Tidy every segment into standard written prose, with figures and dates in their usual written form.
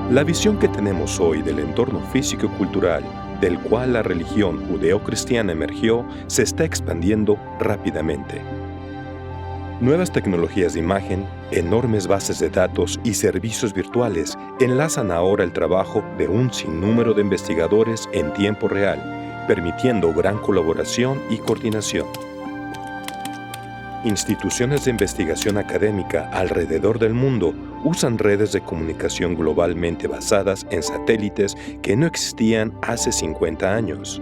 La visión que tenemos hoy del entorno físico y cultural, del cual la religión judeocristiana emergió, se está expandiendo rápidamente. Nuevas tecnologías de imagen, enormes bases de datos y servicios virtuales enlazan ahora el trabajo de un sinnúmero de investigadores en tiempo real, permitiendo gran colaboración y coordinación. Instituciones de investigación académica alrededor del mundo usan redes de comunicación globalmente basadas en satélites que no existían hace 50 años.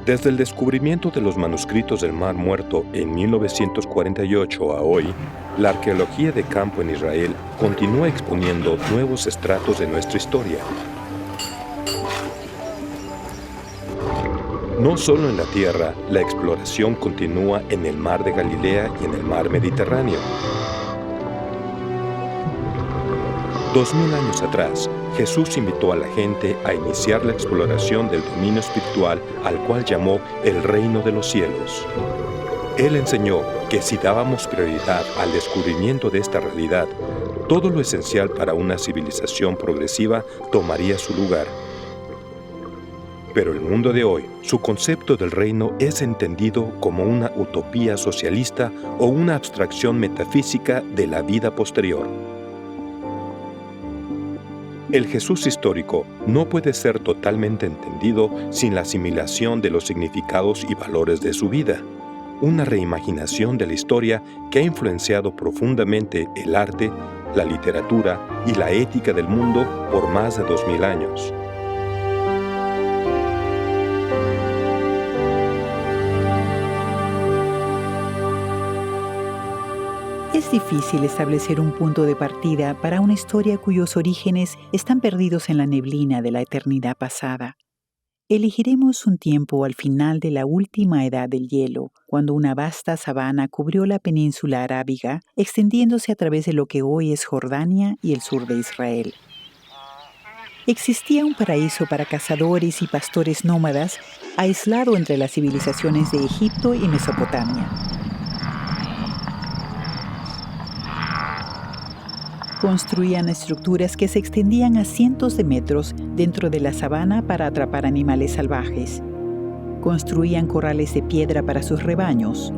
Desde el descubrimiento de los manuscritos del Mar Muerto en 1948 a hoy, la arqueología de campo en Israel continúa exponiendo nuevos estratos de nuestra historia. No solo en la tierra, la exploración continúa en el Mar de Galilea y en el Mar Mediterráneo. 2000 años atrás, Jesús invitó a la gente a iniciar la exploración del dominio espiritual al cual llamó el reino de los cielos. Él enseñó que si dábamos prioridad al descubrimiento de esta realidad, todo lo esencial para una civilización progresiva tomaría su lugar. Pero el mundo de hoy, su concepto del reino es entendido como una utopía socialista o una abstracción metafísica de la vida posterior. El Jesús histórico no puede ser totalmente entendido sin la asimilación de los significados y valores de su vida, una reimaginación de la historia que ha influenciado profundamente el arte, la literatura y la ética del mundo por más de 2000 años. Es difícil establecer un punto de partida para una historia cuyos orígenes están perdidos en la neblina de la eternidad pasada. Elegiremos un tiempo al final de la última edad del hielo, cuando una vasta sabana cubrió la península arábiga, extendiéndose a través de lo que hoy es Jordania y el sur de Israel. Existía un paraíso para cazadores y pastores nómadas, aislado entre las civilizaciones de Egipto y Mesopotamia. Construían estructuras que se extendían a cientos de metros dentro de la sabana para atrapar animales salvajes. Construían corrales de piedra para sus rebaños.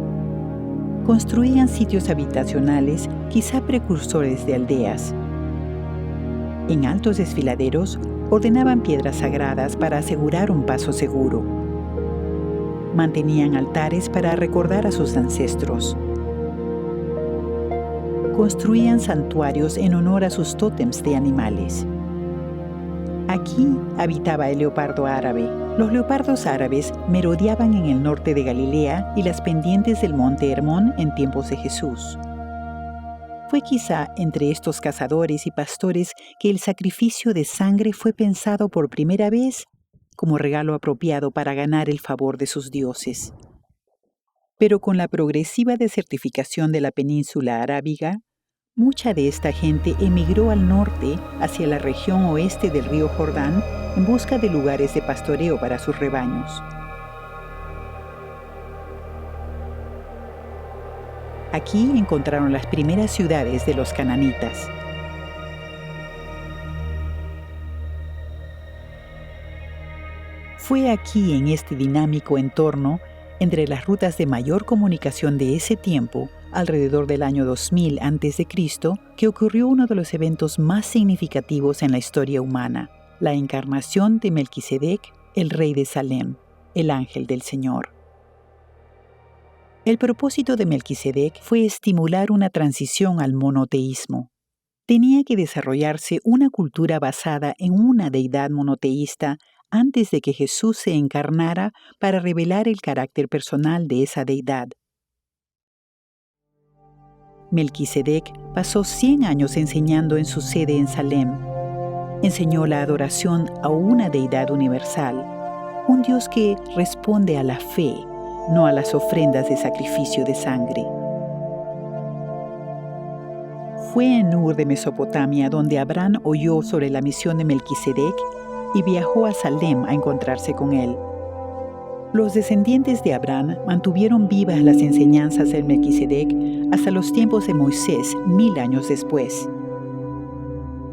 Construían sitios habitacionales, quizá precursores de aldeas. En altos desfiladeros, ordenaban piedras sagradas para asegurar un paso seguro. Mantenían altares para recordar a sus ancestros. Construían santuarios en honor a sus tótems de animales. Aquí habitaba el leopardo árabe. Los leopardos árabes merodeaban en el norte de Galilea y las pendientes del monte Hermón en tiempos de Jesús. Fue quizá entre estos cazadores y pastores que el sacrificio de sangre fue pensado por primera vez como regalo apropiado para ganar el favor de sus dioses. Pero con la progresiva desertificación de la península arábiga, mucha de esta gente emigró al norte, hacia la región oeste del río Jordán, en busca de lugares de pastoreo para sus rebaños. Aquí encontraron las primeras ciudades de los cananitas. Fue aquí, en este dinámico entorno, entre las rutas de mayor comunicación de ese tiempo, alrededor del año 2000 a.C., que ocurrió uno de los eventos más significativos en la historia humana, la encarnación de Melquisedec, el rey de Salem, el ángel del Señor. El propósito de Melquisedec fue estimular una transición al monoteísmo. Tenía que desarrollarse una cultura basada en una deidad monoteísta antes de que Jesús se encarnara para revelar el carácter personal de esa deidad. Melquisedec pasó 100 años enseñando en su sede en Salem. Enseñó la adoración a una deidad universal, un Dios que responde a la fe, no a las ofrendas de sacrificio de sangre. Fue en Ur de Mesopotamia donde Abraham oyó sobre la misión de Melquisedec y viajó a Salem a encontrarse con él. Los descendientes de Abraham mantuvieron vivas las enseñanzas del Melquisedec hasta los tiempos de Moisés, 1000 años después.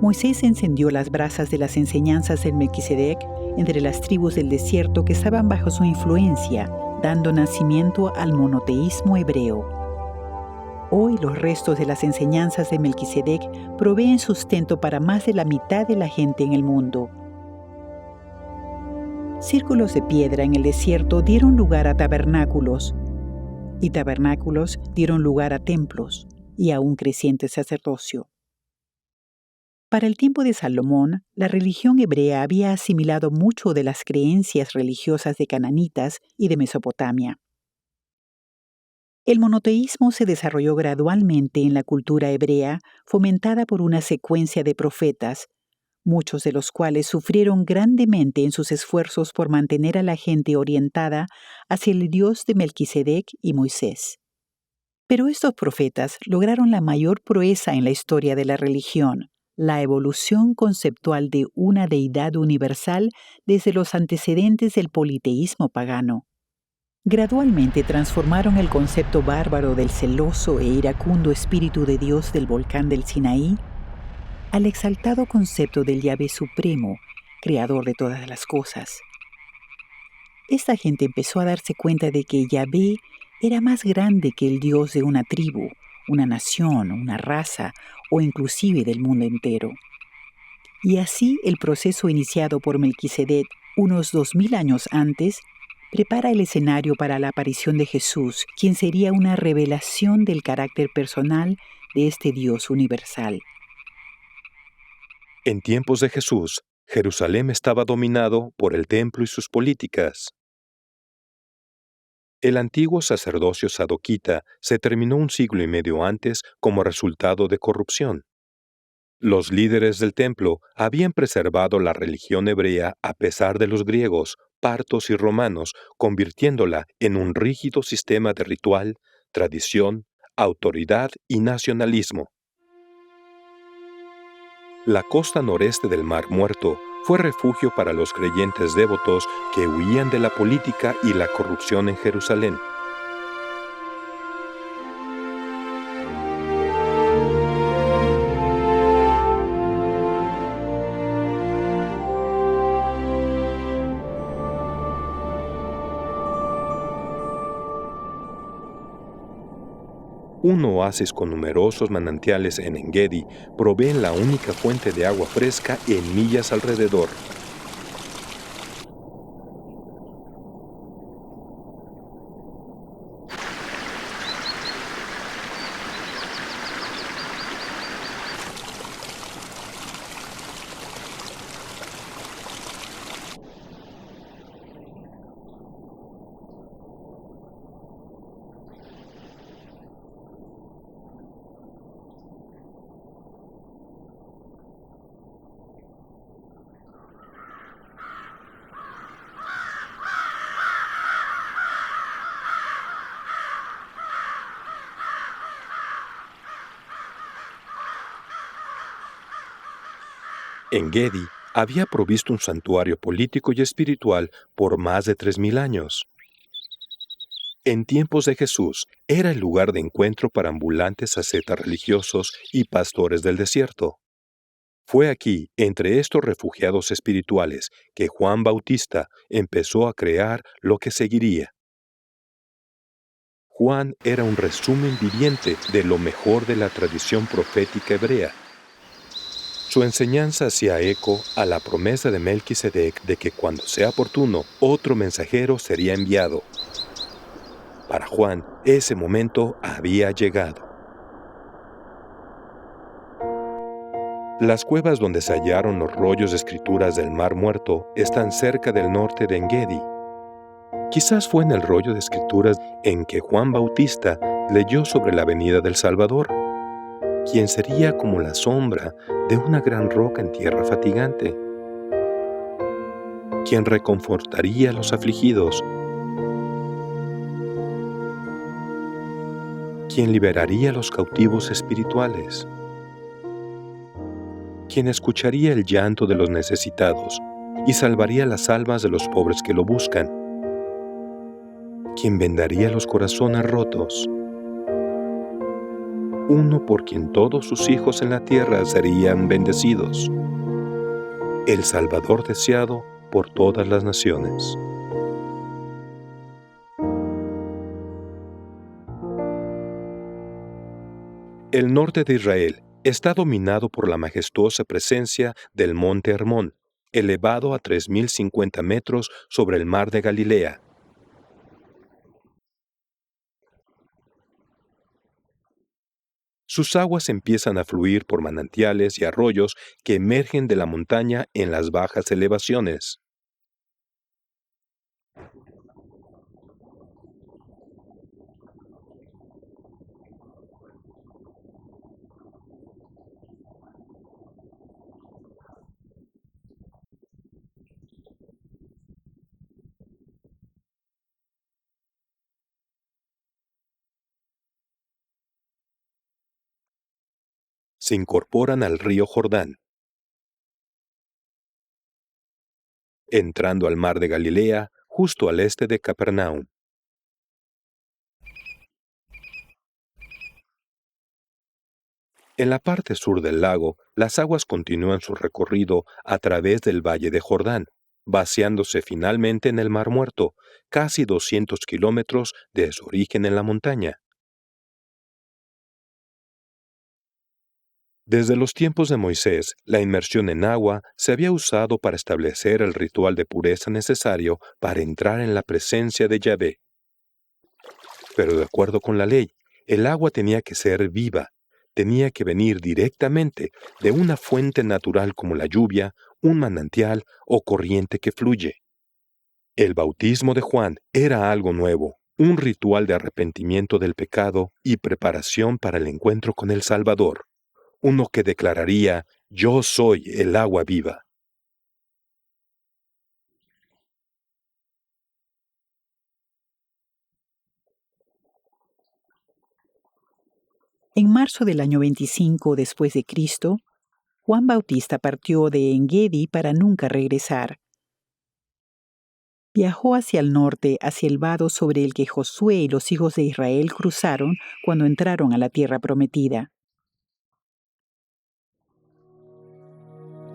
Moisés encendió las brasas de las enseñanzas del Melquisedec entre las tribus del desierto que estaban bajo su influencia, dando nacimiento al monoteísmo hebreo. Hoy los restos de las enseñanzas de Melquisedec proveen sustento para más de la mitad de la gente en el mundo. Círculos de piedra en el desierto dieron lugar a tabernáculos, y tabernáculos dieron lugar a templos y a un creciente sacerdocio. Para el tiempo de Salomón, la religión hebrea había asimilado mucho de las creencias religiosas de cananitas y de Mesopotamia. El monoteísmo se desarrolló gradualmente en la cultura hebrea, fomentada por una secuencia de profetas, muchos de los cuales sufrieron grandemente en sus esfuerzos por mantener a la gente orientada hacia el Dios de Melquisedec y Moisés. Pero estos profetas lograron la mayor proeza en la historia de la religión, la evolución conceptual de una deidad universal desde los antecedentes del politeísmo pagano. Gradualmente transformaron el concepto bárbaro del celoso e iracundo Espíritu de Dios del volcán del Sinaí al exaltado concepto del Yahvé Supremo, creador de todas las cosas. Esta gente empezó a darse cuenta de que Yahvé era más grande que el Dios de una tribu, una nación, una raza o inclusive del mundo entero. Y así el proceso iniciado por Melquisedec unos 2000 años antes prepara el escenario para la aparición de Jesús, quien sería una revelación del carácter personal de este Dios universal. En tiempos de Jesús, Jerusalén estaba dominado por el templo y sus políticas. El antiguo sacerdocio sadoquita se terminó un siglo y medio antes como resultado de corrupción. Los líderes del templo habían preservado la religión hebrea a pesar de los griegos, partos y romanos, convirtiéndola en un rígido sistema de ritual, tradición, autoridad y nacionalismo. La costa noreste del Mar Muerto fue refugio para los creyentes devotos que huían de la política y la corrupción en Jerusalén. Un oasis con numerosos manantiales en Engedi proveen la única fuente de agua fresca en millas alrededor. Engedi había provisto un santuario político y espiritual por más de 3000 años. En tiempos de Jesús, era el lugar de encuentro para ambulantes ascetas religiosos y pastores del desierto. Fue aquí, entre estos refugiados espirituales, que Juan Bautista empezó a crear lo que seguiría. Juan era un resumen viviente de lo mejor de la tradición profética hebrea. Su enseñanza hacía eco a la promesa de Melquisedec de que cuando sea oportuno, otro mensajero sería enviado. Para Juan, ese momento había llegado. Las cuevas donde se hallaron los rollos de escrituras del Mar Muerto están cerca del norte de Engedi. Quizás fue en el rollo de escrituras en que Juan Bautista leyó sobre la venida del Salvador, quien sería como la sombra de una gran roca en tierra fatigante, quien reconfortaría a los afligidos, quien liberaría a los cautivos espirituales, quien escucharía el llanto de los necesitados y salvaría las almas de los pobres que lo buscan, quien vendaría los corazones rotos, uno por quien todos sus hijos en la tierra serían bendecidos, el Salvador deseado por todas las naciones. El norte de Israel está dominado por la majestuosa presencia del monte Hermón, elevado a 3.050 metros sobre el mar de Galilea. Sus aguas empiezan a fluir por manantiales y arroyos que emergen de la montaña en las bajas elevaciones. Se incorporan al río Jordán, entrando al mar de Galilea, justo al este de Capernaum. En la parte sur del lago, las aguas continúan su recorrido a través del valle de Jordán, vaciándose finalmente en el Mar Muerto, casi 200 kilómetros de su origen en la montaña. Desde los tiempos de Moisés, la inmersión en agua se había usado para establecer el ritual de pureza necesario para entrar en la presencia de Yahvé. Pero de acuerdo con la ley, el agua tenía que ser viva, tenía que venir directamente de una fuente natural como la lluvia, un manantial o corriente que fluye. El bautismo de Juan era algo nuevo, un ritual de arrepentimiento del pecado y preparación para el encuentro con el Salvador, uno que declararía: «Yo soy el agua viva». En marzo del año 25 después de Cristo, Juan Bautista partió de Engedi para nunca regresar. Viajó hacia el norte, hacia el vado sobre el que Josué y los hijos de Israel cruzaron cuando entraron a la tierra prometida.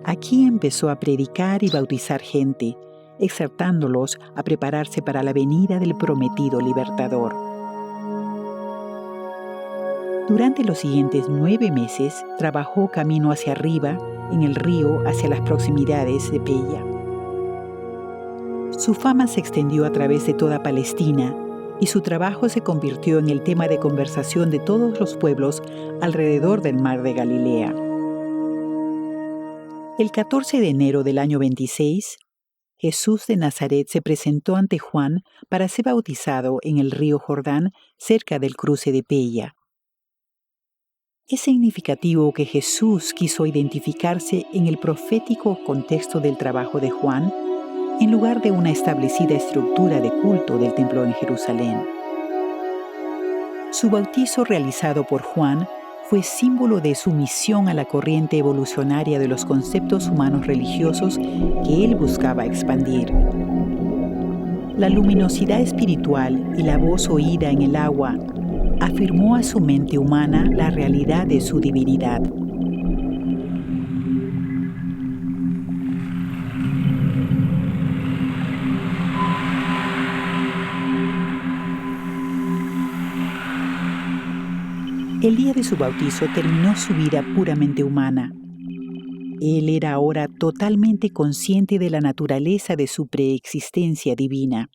Aquí empezó a predicar y bautizar gente, exhortándolos a prepararse para la venida del prometido libertador. Durante los siguientes 9 meses, trabajó camino hacia arriba, en el río, hacia las proximidades de Peya. Su fama se extendió a través de toda Palestina y su trabajo se convirtió en el tema de conversación de todos los pueblos alrededor del mar de Galilea. El 14 de enero del año 26, Jesús de Nazaret se presentó ante Juan para ser bautizado en el río Jordán cerca del cruce de Peya. Es significativo que Jesús quiso identificarse en el profético contexto del trabajo de Juan en lugar de una establecida estructura de culto del templo en Jerusalén. Su bautizo realizado por Juan fue símbolo de sumisión a la corriente evolucionaria de los conceptos humanos religiosos que él buscaba expandir. La luminosidad espiritual y la voz oída en el agua afirmó a su mente humana la realidad de su divinidad. El día de su bautizo terminó su vida puramente humana. Él era ahora totalmente consciente de la naturaleza de su preexistencia divina.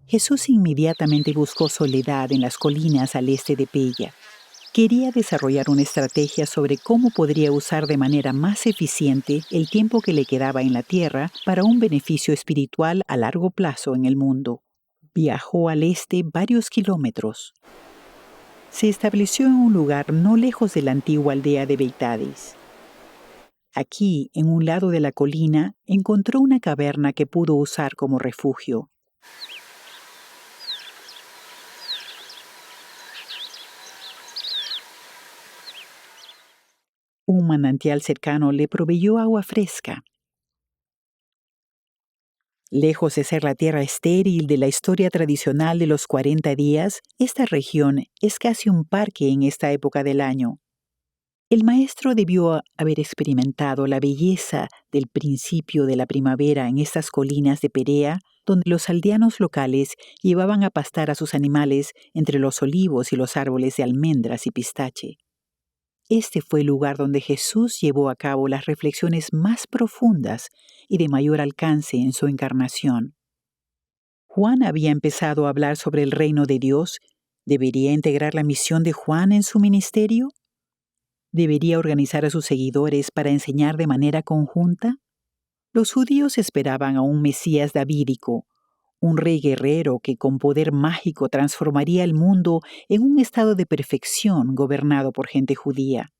Jesús inmediatamente buscó soledad en las colinas al este de Peya. Quería desarrollar una estrategia sobre cómo podría usar de manera más eficiente el tiempo que le quedaba en la tierra para un beneficio espiritual a largo plazo en el mundo. Viajó al este varios kilómetros. Se estableció en un lugar no lejos de la antigua aldea de Beitadis. Aquí, en un lado de la colina, encontró una caverna que pudo usar como refugio. Un manantial cercano le proveyó agua fresca. Lejos de ser la tierra estéril de la historia tradicional de los 40 días, esta región es casi un parque en esta época del año. El maestro debió haber experimentado la belleza del principio de la primavera en estas colinas de Perea, donde los aldeanos locales llevaban a pastar a sus animales entre los olivos y los árboles de almendras y pistache. Este fue el lugar donde Jesús llevó a cabo las reflexiones más profundas y de mayor alcance en su encarnación. Juan había empezado a hablar sobre el reino de Dios. ¿Debería integrar la misión de Juan en su ministerio? ¿Debería organizar a sus seguidores para enseñar de manera conjunta? Los judíos esperaban a un Mesías davídico, un rey guerrero que con poder mágico transformaría el mundo en un estado de perfección gobernado por gente judía.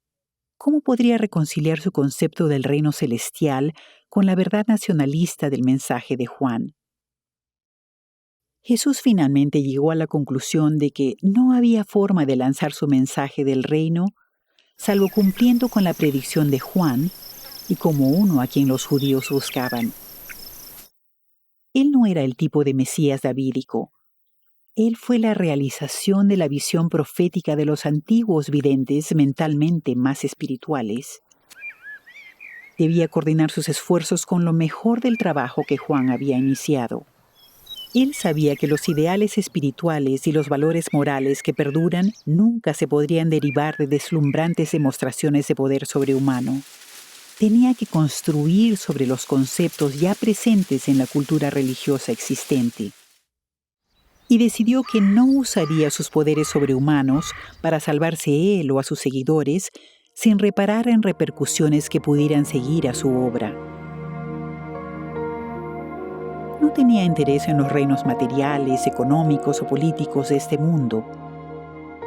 ¿Cómo podría reconciliar su concepto del reino celestial con la verdad nacionalista del mensaje de Juan? Jesús finalmente llegó a la conclusión de que no había forma de lanzar su mensaje del reino salvo cumpliendo con la predicción de Juan y como uno a quien los judíos buscaban. Él no era el tipo de Mesías davídico. Él fue la realización de la visión profética de los antiguos videntes mentalmente más espirituales. Debía coordinar sus esfuerzos con lo mejor del trabajo que Juan había iniciado. Él sabía que los ideales espirituales y los valores morales que perduran nunca se podrían derivar de deslumbrantes demostraciones de poder sobrehumano. Tenía que construir sobre los conceptos ya presentes en la cultura religiosa existente. Y decidió que no usaría sus poderes sobrehumanos para salvarse él o a sus seguidores sin reparar en repercusiones que pudieran seguir a su obra. No tenía interés en los reinos materiales, económicos o políticos de este mundo.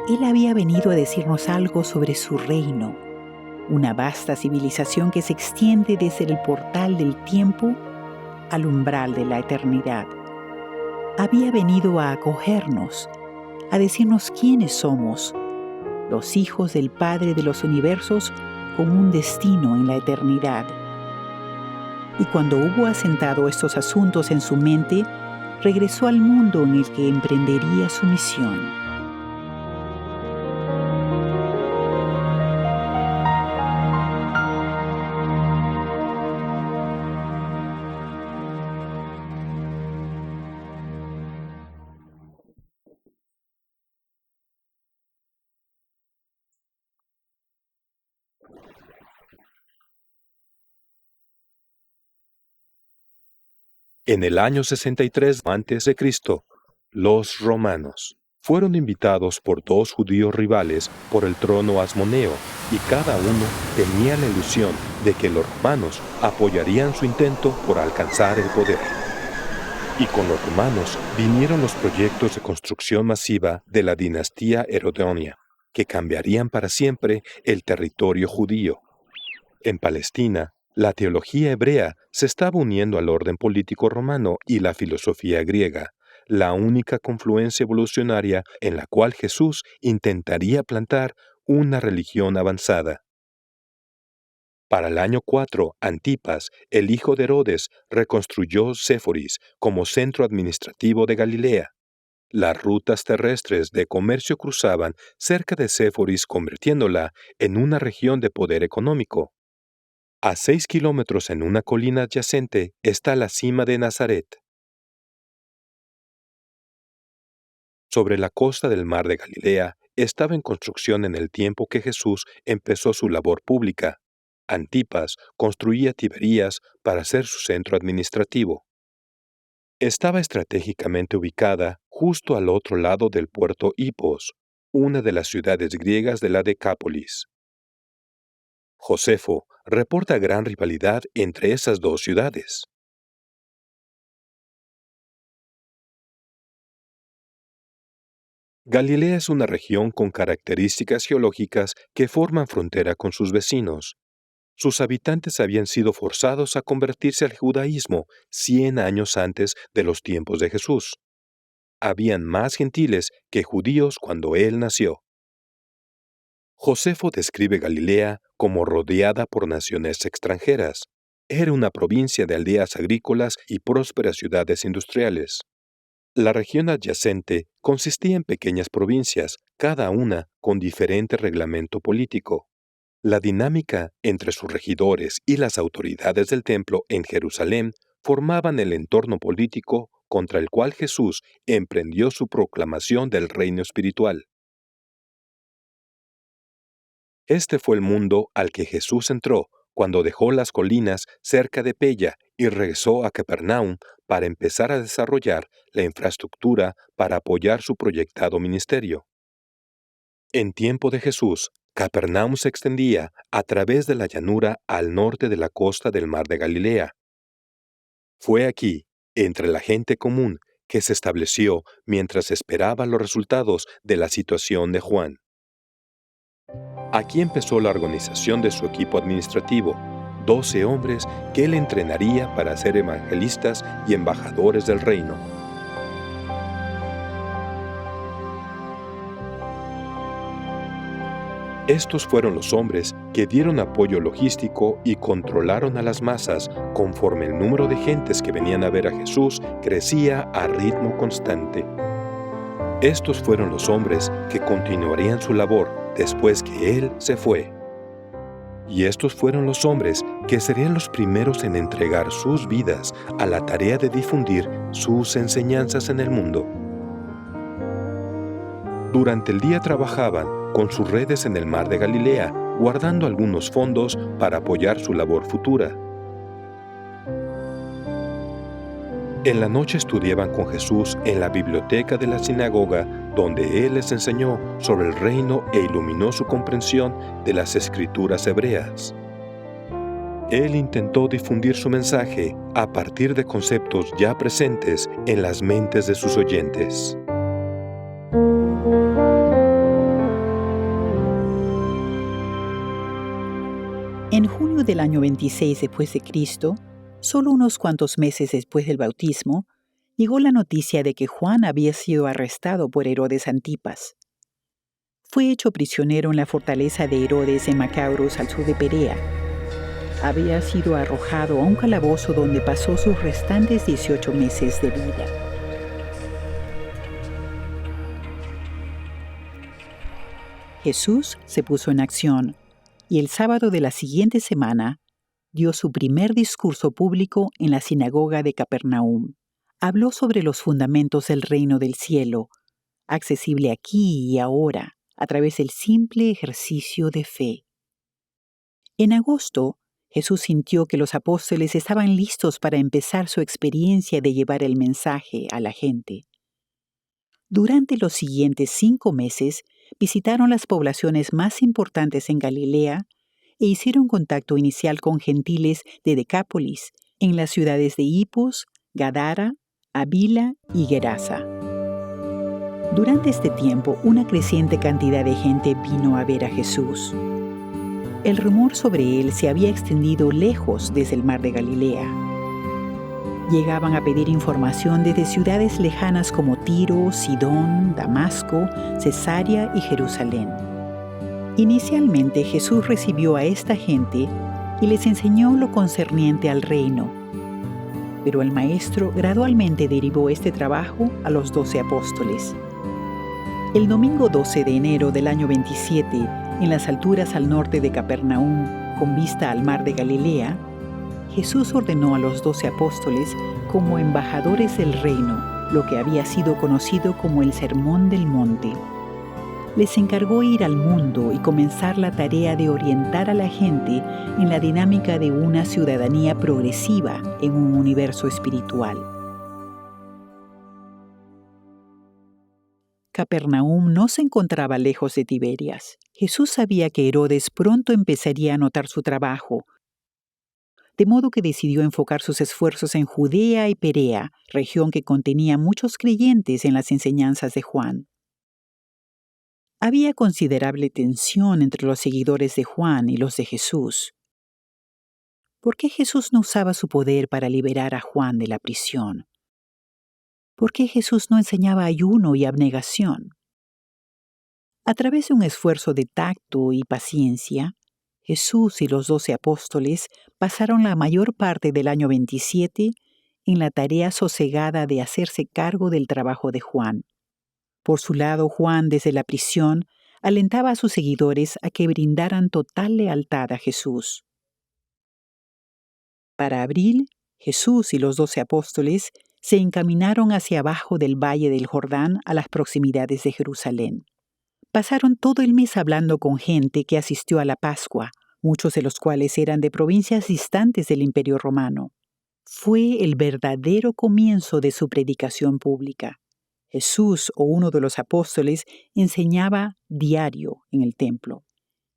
Él había venido a decirnos algo sobre su reino, una vasta civilización que se extiende desde el portal del tiempo al umbral de la eternidad. Había venido a acogernos, a decirnos quiénes somos, los hijos del Padre de los universos con un destino en la eternidad. Y cuando hubo asentado estos asuntos en su mente, regresó al mundo en el que emprendería su misión. En el año 63 a.C., los romanos fueron invitados por dos judíos rivales por el trono asmoneo, y cada uno tenía la ilusión de que los romanos apoyarían su intento por alcanzar el poder. Y con los romanos vinieron los proyectos de construcción masiva de la dinastía Herodonia, que cambiarían para siempre el territorio judío. En Palestina, la teología hebrea se estaba uniendo al orden político romano y la filosofía griega, la única confluencia evolucionaria en la cual Jesús intentaría plantar una religión avanzada. Para el año 4, Antipas, el hijo de Herodes, reconstruyó Séforis como centro administrativo de Galilea. Las rutas terrestres de comercio cruzaban cerca de Séforis, convirtiéndola en una región de poder económico. A 6 kilómetros en una colina adyacente está la cima de Nazaret. Sobre la costa del mar de Galilea estaba en construcción en el tiempo que Jesús empezó su labor pública. Antipas construía Tiberías para ser su centro administrativo. Estaba estratégicamente ubicada justo al otro lado del puerto Hipos, una de las ciudades griegas de la Decápolis. Josefo reporta gran rivalidad entre esas dos ciudades. Galilea es una región con características geológicas que forman frontera con sus vecinos. Sus habitantes habían sido forzados a convertirse al judaísmo 100 años antes de los tiempos de Jesús. Habían más gentiles que judíos cuando él nació. Josefo describe Galilea como rodeada por naciones extranjeras. era una provincia de aldeas agrícolas y prósperas ciudades industriales. La región adyacente consistía en pequeñas provincias, cada una con diferente reglamento político. La dinámica entre sus regidores y las autoridades del templo en Jerusalén formaban el entorno político contra el cual Jesús emprendió su proclamación del reino espiritual. Este fue el mundo al que Jesús entró cuando dejó las colinas cerca de Pella y regresó a Capernaum para empezar a desarrollar la infraestructura para apoyar su proyectado ministerio. En tiempo de Jesús, Capernaum se extendía a través de la llanura al norte de la costa del mar de Galilea. Fue aquí, entre la gente común, que se estableció mientras esperaba los resultados de la situación de Juan. Aquí empezó la organización de su equipo administrativo, 12 hombres que él entrenaría para ser evangelistas y embajadores del reino. Estos fueron los hombres que dieron apoyo logístico y controlaron a las masas conforme el número de gentes que venían a ver a Jesús crecía a ritmo constante. Estos fueron los hombres que continuarían su labor después que Él se fue. Y estos fueron los hombres que serían los primeros en entregar sus vidas a la tarea de difundir sus enseñanzas en el mundo. Durante el día trabajaban con sus redes en el mar de Galilea, guardando algunos fondos para apoyar su labor futura. En la noche estudiaban con Jesús en la biblioteca de la sinagoga, donde Él les enseñó sobre el reino e iluminó su comprensión de las escrituras hebreas. Él intentó difundir su mensaje a partir de conceptos ya presentes en las mentes de sus oyentes. En junio del año 26 después de Cristo, solo unos cuantos meses después del bautismo, llegó la noticia de que Juan había sido arrestado por Herodes Antipas. Fue hecho prisionero en la fortaleza de Herodes en Macaurus, al sur de Perea. Había sido arrojado a un calabozo donde pasó sus restantes 18 meses de vida. Jesús se puso en acción y el sábado de la siguiente semana dio su primer discurso público en la sinagoga de Capernaum. Habló sobre los fundamentos del reino del cielo, accesible aquí y ahora, a través del simple ejercicio de fe. En agosto, Jesús sintió que los apóstoles estaban listos para empezar su experiencia de llevar el mensaje a la gente. Durante los siguientes 5 meses, visitaron las poblaciones más importantes en Galilea e hicieron contacto inicial con gentiles de Decápolis, en las ciudades de Hipos, Gadara, Avila y Gerasa. Durante este tiempo, una creciente cantidad de gente vino a ver a Jesús. El rumor sobre él se había extendido lejos desde el mar de Galilea. Llegaban a pedir información desde ciudades lejanas como Tiro, Sidón, Damasco, Cesarea y Jerusalén. Inicialmente Jesús recibió a esta gente y les enseñó lo concerniente al reino. Pero el Maestro gradualmente derivó este trabajo a los 12 apóstoles. El domingo 12 de enero del año 27, en las alturas al norte de Capernaum, con vista al mar de Galilea, Jesús ordenó a los 12 apóstoles como embajadores del reino, lo que había sido conocido como el Sermón del Monte. Les encargó ir al mundo y comenzar la tarea de orientar a la gente en la dinámica de una ciudadanía progresiva en un universo espiritual. Capernaum no se encontraba lejos de Tiberias. Jesús sabía que Herodes pronto empezaría a notar su trabajo, de modo que decidió enfocar sus esfuerzos en Judea y Perea, región que contenía muchos creyentes en las enseñanzas de Juan. Había considerable tensión entre los seguidores de Juan y los de Jesús. ¿Por qué Jesús no usaba su poder para liberar a Juan de la prisión? ¿Por qué Jesús no enseñaba ayuno y abnegación? A través de un esfuerzo de tacto y paciencia, Jesús y los 12 apóstoles pasaron la mayor parte del año 27 en la tarea sosegada de hacerse cargo del trabajo de Juan. Por su lado, Juan, desde la prisión, alentaba a sus seguidores a que brindaran total lealtad a Jesús. Para abril, Jesús y los 12 apóstoles se encaminaron hacia abajo del valle del Jordán a las proximidades de Jerusalén. Pasaron todo el mes hablando con gente que asistió a la Pascua, muchos de los cuales eran de provincias distantes del Imperio Romano. Fue el verdadero comienzo de su predicación pública. Jesús o uno de los apóstoles enseñaba diario en el templo.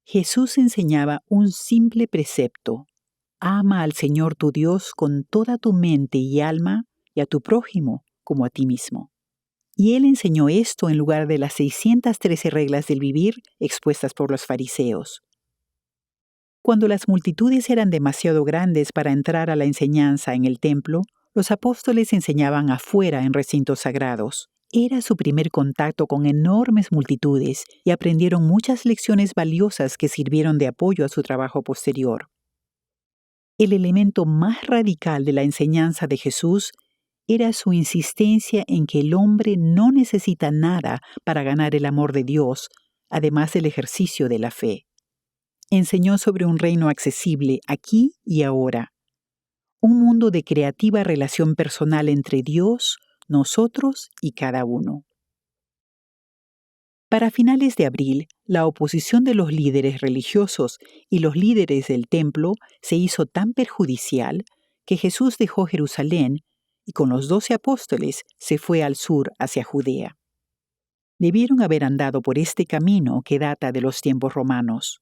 Jesús enseñaba un simple precepto: ama al Señor tu Dios con toda tu mente y alma y a tu prójimo como a ti mismo. Y él enseñó esto en lugar de las 613 reglas del vivir expuestas por los fariseos. Cuando las multitudes eran demasiado grandes para entrar a la enseñanza en el templo, los apóstoles enseñaban afuera en recintos sagrados. Era su primer contacto con enormes multitudes y aprendieron muchas lecciones valiosas que sirvieron de apoyo a su trabajo posterior. El elemento más radical de la enseñanza de Jesús era su insistencia en que el hombre no necesita nada para ganar el amor de Dios, además del ejercicio de la fe. Enseñó sobre un reino accesible aquí y ahora, un mundo de creativa relación personal entre Dios, nosotros y cada uno. Para finales de abril, la oposición de los líderes religiosos y los líderes del templo se hizo tan perjudicial que Jesús dejó Jerusalén y con los 12 apóstoles se fue al sur hacia Judea. Debieron haber andado por este camino que data de los tiempos romanos.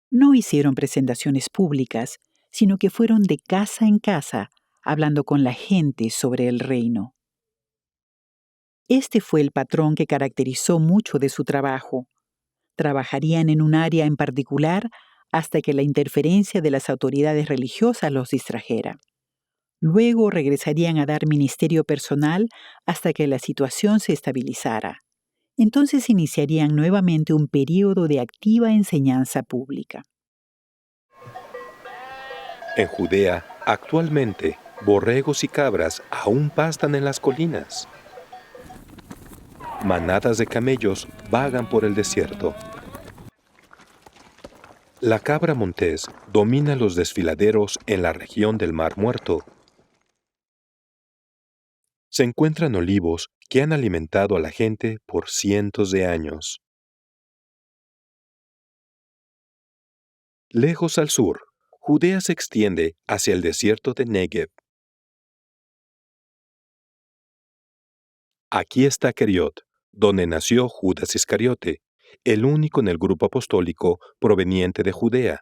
No hicieron presentaciones públicas, sino que fueron de casa en casa, hablando con la gente sobre el reino. Este fue el patrón que caracterizó mucho de su trabajo. Trabajarían en un área en particular hasta que la interferencia de las autoridades religiosas los distrajera. Luego regresarían a dar ministerio personal hasta que la situación se estabilizara. Entonces iniciarían nuevamente un período de activa enseñanza pública. En Judea, actualmente, borregos y cabras aún pastan en las colinas. Manadas de camellos vagan por el desierto. La cabra montés domina los desfiladeros en la región del Mar Muerto. Se encuentran olivos que han alimentado a la gente por cientos de años. Lejos al sur, Judea se extiende hacia el desierto de Negev. Aquí está Keriot, donde nació Judas Iscariote, el único en el grupo apostólico proveniente de Judea.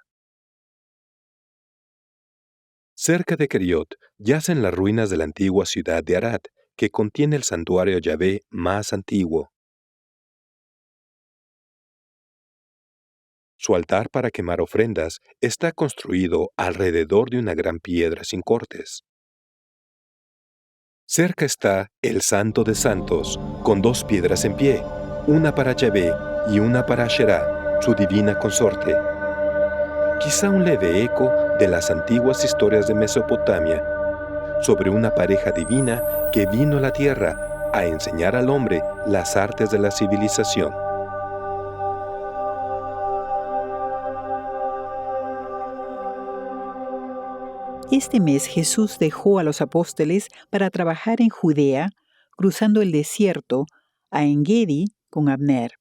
Cerca de Keriot yacen las ruinas de la antigua ciudad de Arad, que contiene el santuario Yahvé más antiguo. Su altar para quemar ofrendas está construido alrededor de una gran piedra sin cortes. Cerca está el Santo de Santos, con 2 piedras en pie, una para Yahvé y una para Asherá, su divina consorte. Quizá un leve eco de las antiguas historias de Mesopotamia, sobre una pareja divina que vino a la tierra a enseñar al hombre las artes de la civilización. Este mes Jesús dejó a los apóstoles para trabajar en Judea, cruzando el desierto a En-Gedi con Abner.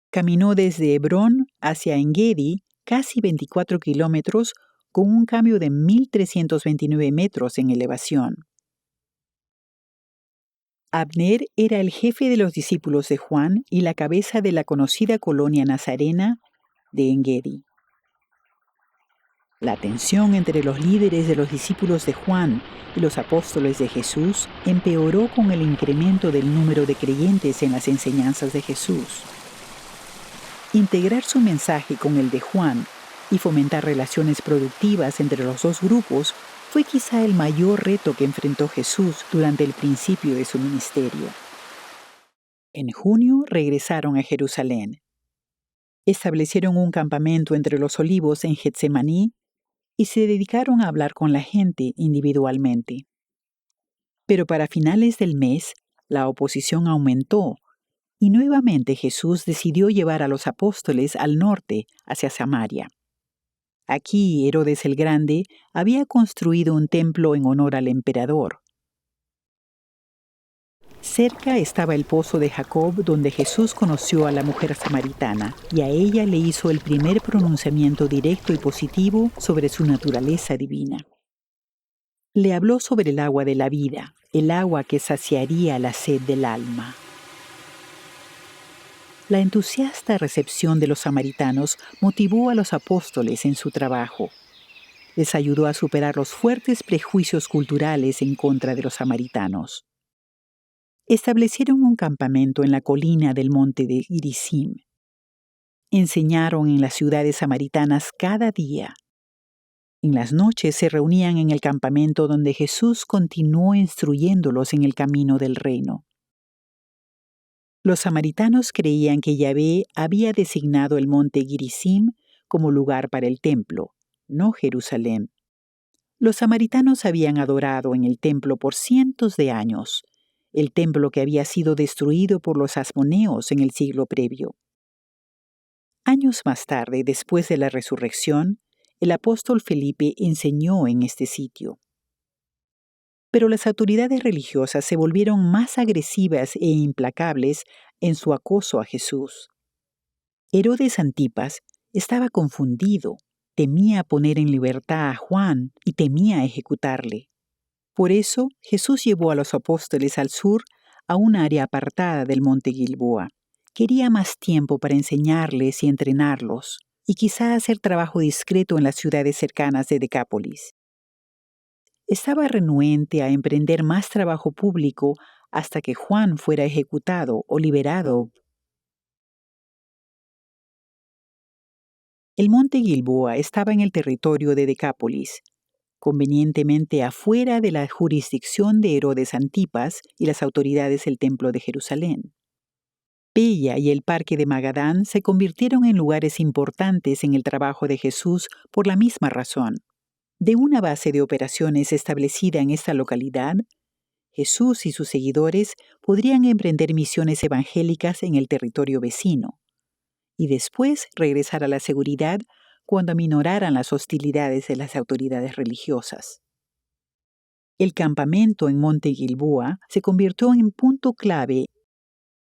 Caminó desde Hebrón hacia En-Gedi casi 24 kilómetros con un cambio de 1.329 metros en elevación. Abner era el jefe de los discípulos de Juan y la cabeza de la conocida colonia nazarena de En-Gedi. La tensión entre los líderes de los discípulos de Juan y los apóstoles de Jesús empeoró con el incremento del número de creyentes en las enseñanzas de Jesús. Integrar su mensaje con el de Juan y fomentar relaciones productivas entre los dos grupos fue quizá el mayor reto que enfrentó Jesús durante el principio de su ministerio. En junio regresaron a Jerusalén. Establecieron un campamento entre los olivos en Getsemaní y se dedicaron a hablar con la gente individualmente. Pero para finales del mes, la oposición aumentó y nuevamente Jesús decidió llevar a los apóstoles al norte, hacia Samaria. Aquí Herodes el Grande había construido un templo en honor al emperador. Cerca estaba el pozo de Jacob, donde Jesús conoció a la mujer samaritana y a ella le hizo el primer pronunciamiento directo y positivo sobre su naturaleza divina. Le habló sobre el agua de la vida, el agua que saciaría la sed del alma. La entusiasta recepción de los samaritanos motivó a los apóstoles en su trabajo. Les ayudó a superar los fuertes prejuicios culturales en contra de los samaritanos. Establecieron un campamento en la colina del monte de Gerizim. Enseñaron en las ciudades samaritanas cada día. En las noches se reunían en el campamento donde Jesús continuó instruyéndolos en el camino del reino. Los samaritanos creían que Yahvé había designado el monte Gerizim como lugar para el templo, no Jerusalén. Los samaritanos habían adorado en el templo por cientos de años, el templo que había sido destruido por los asmoneos en el siglo previo. Años más tarde, después de la resurrección, el apóstol Felipe enseñó en este sitio. Pero las autoridades religiosas se volvieron más agresivas e implacables en su acoso a Jesús. Herodes Antipas estaba confundido, temía poner en libertad a Juan y temía ejecutarle. Por eso, Jesús llevó a los apóstoles al sur, a un área apartada del monte Gilboa. Quería más tiempo para enseñarles y entrenarlos, y quizá hacer trabajo discreto en las ciudades cercanas de Decápolis. Estaba renuente a emprender más trabajo público hasta que Juan fuera ejecutado o liberado. El monte Gilboa estaba en el territorio de Decápolis, convenientemente afuera de la jurisdicción de Herodes Antipas y las autoridades del Templo de Jerusalén. Peya y el Parque de Magadán se convirtieron en lugares importantes en el trabajo de Jesús por la misma razón. De una base de operaciones establecida en esta localidad, Jesús y sus seguidores podrían emprender misiones evangélicas en el territorio vecino y después regresar a la seguridad cuando aminoraran las hostilidades de las autoridades religiosas. El campamento en Monte Gilboa se convirtió en punto clave.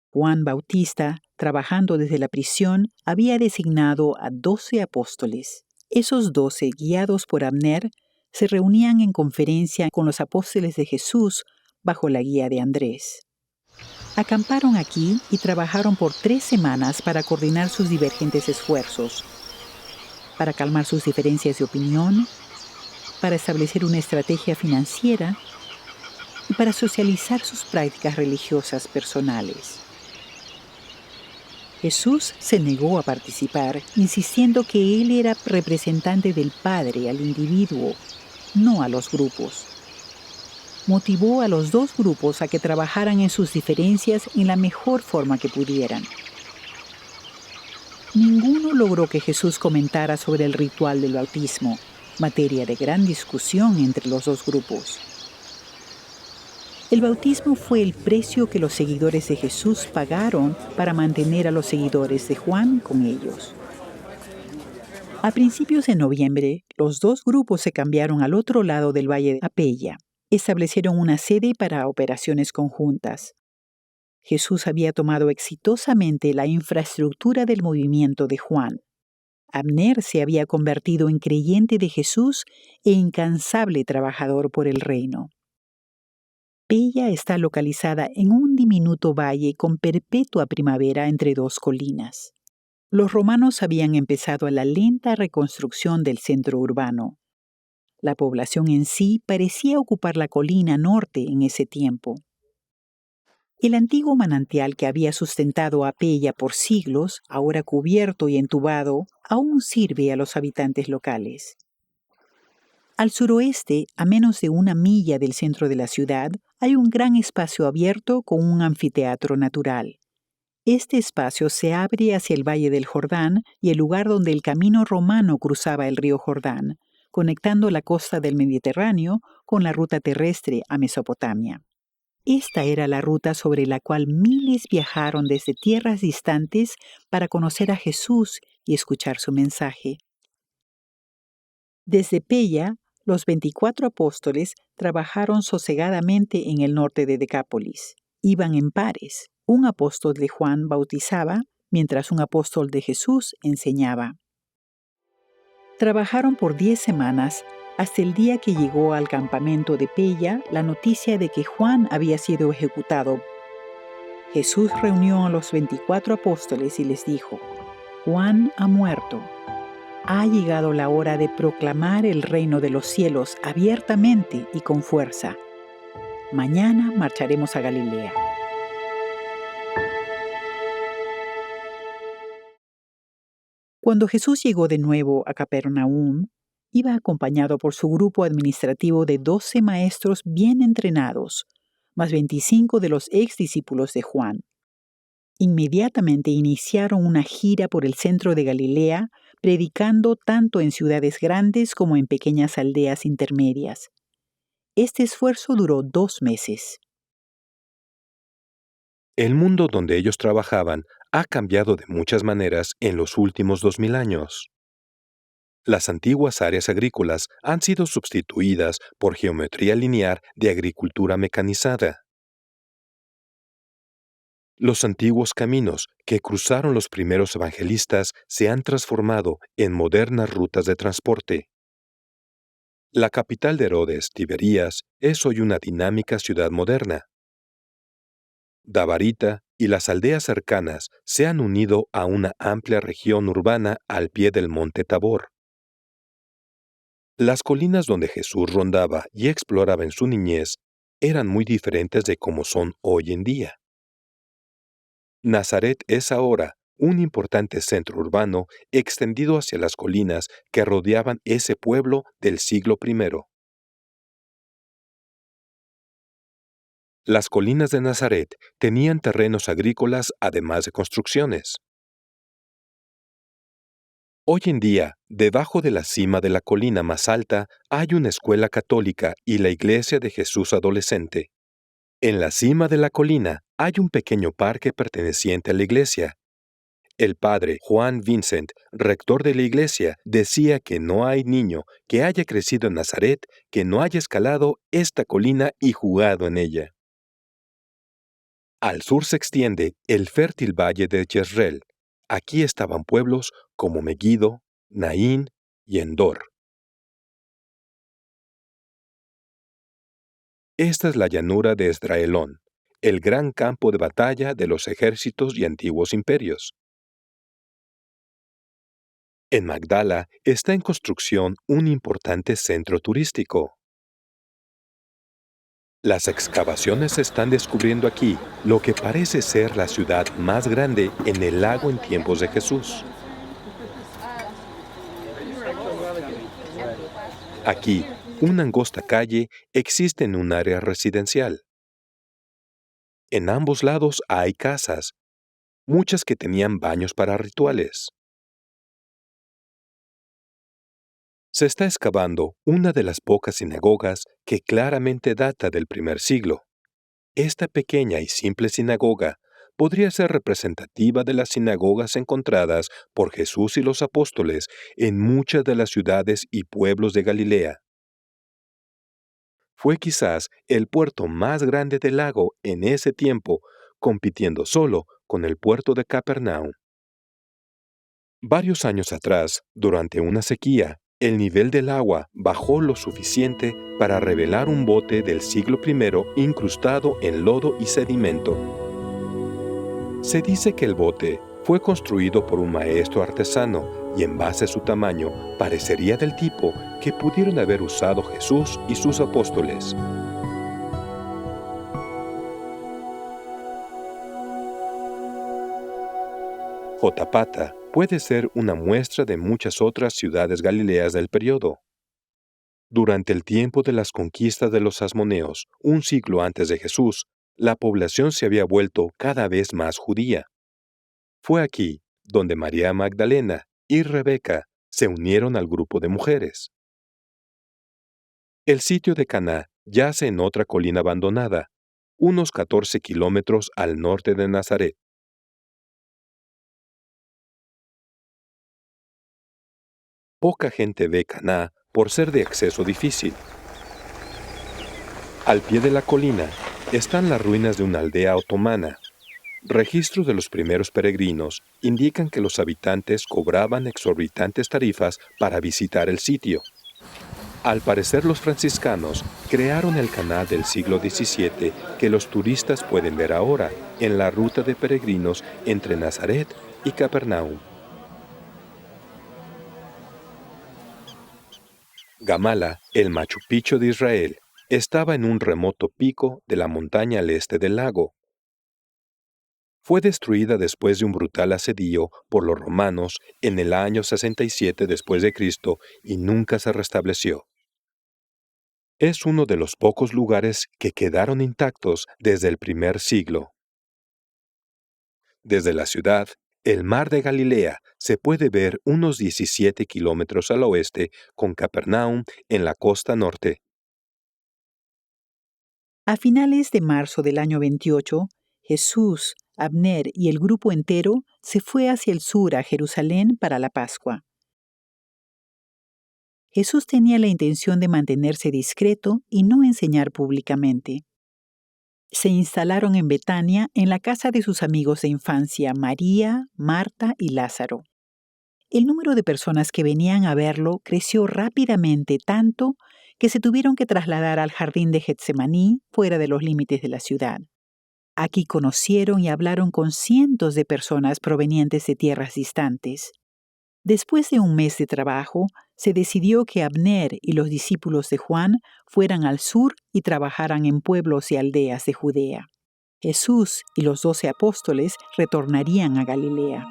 Juan Bautista, trabajando desde la prisión, había designado a 12 apóstoles. Esos 12, guiados por Abner, se reunían en conferencia con los apóstoles de Jesús bajo la guía de Andrés. Acamparon aquí y trabajaron por 3 semanas para coordinar sus divergentes esfuerzos, para calmar sus diferencias de opinión, para establecer una estrategia financiera y para socializar sus prácticas religiosas personales. Jesús se negó a participar, insistiendo que él era representante del Padre al individuo, no a los grupos. Motivó a los 2 grupos a que trabajaran en sus diferencias en la mejor forma que pudieran. Ninguno logró que Jesús comentara sobre el ritual del bautismo, materia de gran discusión entre los 2 grupos. El bautismo fue el precio que los seguidores de Jesús pagaron para mantener a los seguidores de Juan con ellos. A principios de noviembre, los 2 grupos se cambiaron al otro lado del valle de Apeya. Establecieron una sede para operaciones conjuntas. Jesús había tomado exitosamente la infraestructura del movimiento de Juan. Abner se había convertido en creyente de Jesús e incansable trabajador por el reino. Peya está localizada en un diminuto valle con perpetua primavera entre 2 colinas. Los romanos habían empezado la lenta reconstrucción del centro urbano. La población en sí parecía ocupar la colina norte en ese tiempo. El antiguo manantial que había sustentado a Peya por siglos, ahora cubierto y entubado, aún sirve a los habitantes locales. Al suroeste, a menos de 1 milla del centro de la ciudad, hay un gran espacio abierto con un anfiteatro natural. Este espacio se abre hacia el Valle del Jordán y el lugar donde el camino romano cruzaba el río Jordán, conectando la costa del Mediterráneo con la ruta terrestre a Mesopotamia. Esta era la ruta sobre la cual miles viajaron desde tierras distantes para conocer a Jesús y escuchar su mensaje. Desde Pella, los 24 apóstoles trabajaron sosegadamente en el norte de Decápolis. Iban en pares. Un apóstol de Juan bautizaba, mientras un apóstol de Jesús enseñaba. Trabajaron por 10 semanas hasta el día que llegó al campamento de Pella la noticia de que Juan había sido ejecutado. Jesús reunió a los 24 apóstoles y les dijo: Juan ha muerto. Ha llegado la hora de proclamar el reino de los cielos abiertamente y con fuerza. Mañana marcharemos a Galilea. Cuando Jesús llegó de nuevo a Capernaum, iba acompañado por su grupo administrativo de 12 maestros bien entrenados, más 25 de los exdiscípulos de Juan. Inmediatamente iniciaron una gira por el centro de Galilea, predicando tanto en ciudades grandes como en pequeñas aldeas intermedias. Este esfuerzo duró 2 meses. El mundo donde ellos trabajaban ha cambiado de muchas maneras en los últimos 2000 años. Las antiguas áreas agrícolas han sido sustituidas por geometría lineal de agricultura mecanizada. Los antiguos caminos que cruzaron los primeros evangelistas se han transformado en modernas rutas de transporte. La capital de Herodes, Tiberías, es hoy una dinámica ciudad moderna. Dabarita y las aldeas cercanas se han unido a una amplia región urbana al pie del monte Tabor. Las colinas donde Jesús rondaba y exploraba en su niñez eran muy diferentes de como son hoy en día. Nazaret es ahora un importante centro urbano extendido hacia las colinas que rodeaban ese pueblo del siglo I. Las colinas de Nazaret tenían terrenos agrícolas además de construcciones. Hoy en día, debajo de la cima de la colina más alta hay una escuela católica y la Iglesia de Jesús Adolescente. En la cima de la colina hay un pequeño parque perteneciente a la iglesia. El padre Juan Vincent, rector de la iglesia, decía que no hay niño que haya crecido en Nazaret que no haya escalado esta colina y jugado en ella. Al sur se extiende el fértil valle de Jezreel. Aquí estaban pueblos como Megiddo, Naín y Endor. Esta es la llanura de Esdraelón, el gran campo de batalla de los ejércitos y antiguos imperios. En Magdala está en construcción un importante centro turístico. Las excavaciones están descubriendo aquí lo que parece ser la ciudad más grande en el lago en tiempos de Jesús. Aquí, una angosta calle existe en un área residencial. En ambos lados hay casas, muchas que tenían baños para rituales. Se está excavando una de las pocas sinagogas que claramente data del primer siglo. Esta pequeña y simple sinagoga podría ser representativa de las sinagogas encontradas por Jesús y los apóstoles en muchas de las ciudades y pueblos de Galilea. Fue quizás el puerto más grande del lago en ese tiempo, compitiendo solo con el puerto de Capernaum. Varios años atrás, durante una sequía, el nivel del agua bajó lo suficiente para revelar un bote del siglo I incrustado en lodo y sedimento. Se dice que el bote fue construido por un maestro artesano y en base a su tamaño parecería del tipo que pudieron haber usado Jesús y sus apóstoles. Jotapata puede ser una muestra de muchas otras ciudades galileas del periodo. Durante el tiempo de las conquistas de los asmoneos, un siglo antes de Jesús, la población se había vuelto cada vez más judía. Fue aquí donde María Magdalena y Rebeca se unieron al grupo de mujeres. El sitio de Caná yace en otra colina abandonada, unos 14 kilómetros al norte de Nazaret. Poca gente ve Caná por ser de acceso difícil. Al pie de la colina están las ruinas de una aldea otomana. Registros de los primeros peregrinos indican que los habitantes cobraban exorbitantes tarifas para visitar el sitio. Al parecer, los franciscanos crearon el canal del siglo XVII que los turistas pueden ver ahora en la ruta de peregrinos entre Nazaret y Capernaum. Gamala, el Machu Picchu de Israel, estaba en un remoto pico de la montaña al este del lago. Fue destruida después de un brutal asedio por los romanos en el año 67 después de Cristo y nunca se restableció. Es uno de los pocos lugares que quedaron intactos desde el primer siglo. Desde la ciudad, el mar de Galilea se puede ver unos 17 kilómetros al oeste, con Capernaum en la costa norte. A finales de marzo del año 28, Jesús, Abner y el grupo entero se fue hacia el sur a Jerusalén para la Pascua. Jesús tenía la intención de mantenerse discreto y no enseñar públicamente. Se instalaron en Betania, en la casa de sus amigos de infancia, María, Marta y Lázaro. El número de personas que venían a verlo creció rápidamente, tanto que se tuvieron que trasladar al jardín de Getsemaní, fuera de los límites de la ciudad. Aquí conocieron y hablaron con cientos de personas provenientes de tierras distantes. Después de un mes de trabajo, se decidió que Abner y los discípulos de Juan fueran al sur y trabajaran en pueblos y aldeas de Judea. Jesús y los 12 apóstoles retornarían a Galilea.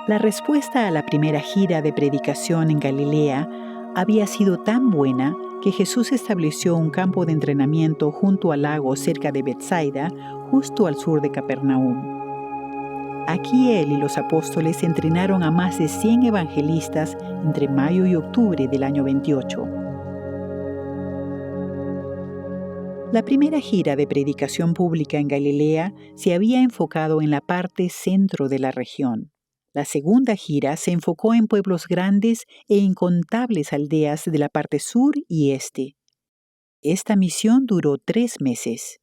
La respuesta a la primera gira de predicación en Galilea había sido tan buena que Jesús estableció un campo de entrenamiento junto al lago cerca de Betsaida, justo al sur de Capernaum. Aquí él y los apóstoles entrenaron a más de 100 evangelistas entre mayo y octubre del año 28. La primera gira de predicación pública en Galilea se había enfocado en la parte centro de la región. La segunda gira se enfocó en pueblos grandes e incontables aldeas de la parte sur y este. Esta misión duró 3 meses.